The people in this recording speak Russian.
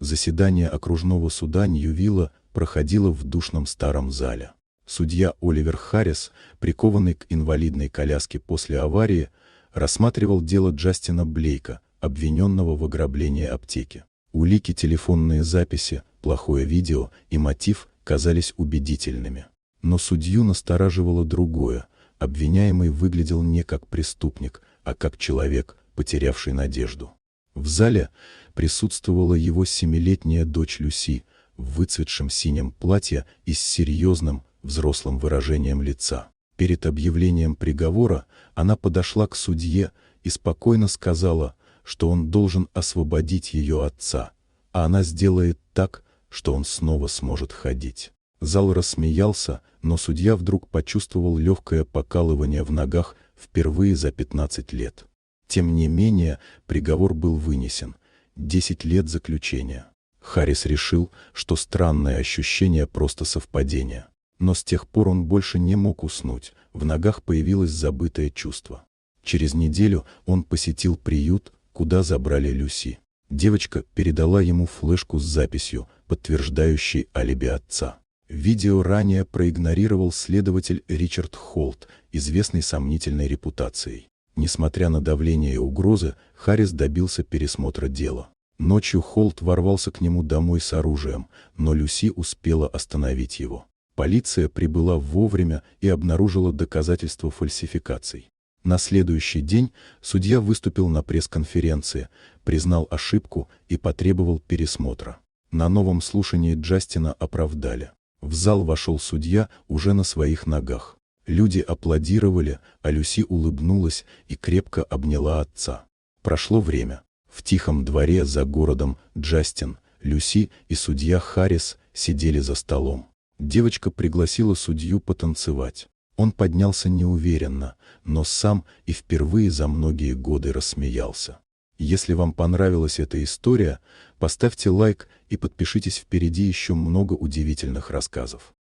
Заседание окружного суда Ньювилла проходило в душном старом зале. Судья Оливер Харрис, прикованный к инвалидной коляске после аварии, рассматривал дело Джастина Блейка, обвиненного в ограблении аптеки. Улики, телефонные записи, плохое видео и мотив казались убедительными. Но судью настораживало другое. Обвиняемый выглядел не как преступник, а как человек, потерявший надежду. В зале присутствовала его 7-летняя дочь Люси в выцветшем синем платье и с серьезным, взрослым выражением лица. Перед объявлением приговора она подошла к судье и спокойно сказала, что он должен освободить ее отца, а она сделает так, что он снова сможет ходить. Зал рассмеялся, но судья вдруг почувствовал легкое покалывание в ногах впервые за 15 лет. Тем не менее, приговор был вынесен – 10 лет заключения. Харрис решил, что странное ощущение просто совпадение. Но с тех пор он больше не мог уснуть, в ногах появилось забытое чувство. Через неделю он посетил приют, куда забрали Люси. Девочка передала ему флешку с записью, подтверждающей алиби отца. Видео ранее проигнорировал следователь Ричард Холт, известный сомнительной репутацией. Несмотря на давление и угрозы, Харрис добился пересмотра дела. Ночью Холт ворвался к нему домой с оружием, но Люси успела остановить его. Полиция прибыла вовремя и обнаружила доказательства фальсификаций. На следующий день судья выступил на пресс-конференции, признал ошибку и потребовал пересмотра. На новом слушании Джастина оправдали. В зал вошел судья уже на своих ногах. Люди аплодировали, а Люси улыбнулась и крепко обняла отца. Прошло время. В тихом дворе за городом Джастин, Люси и судья Харрис сидели за столом. Девочка пригласила судью потанцевать. Он поднялся неуверенно, но сам и впервые за многие годы рассмеялся. Если вам понравилась эта история, поставьте лайк и подпишитесь, впереди еще много удивительных рассказов.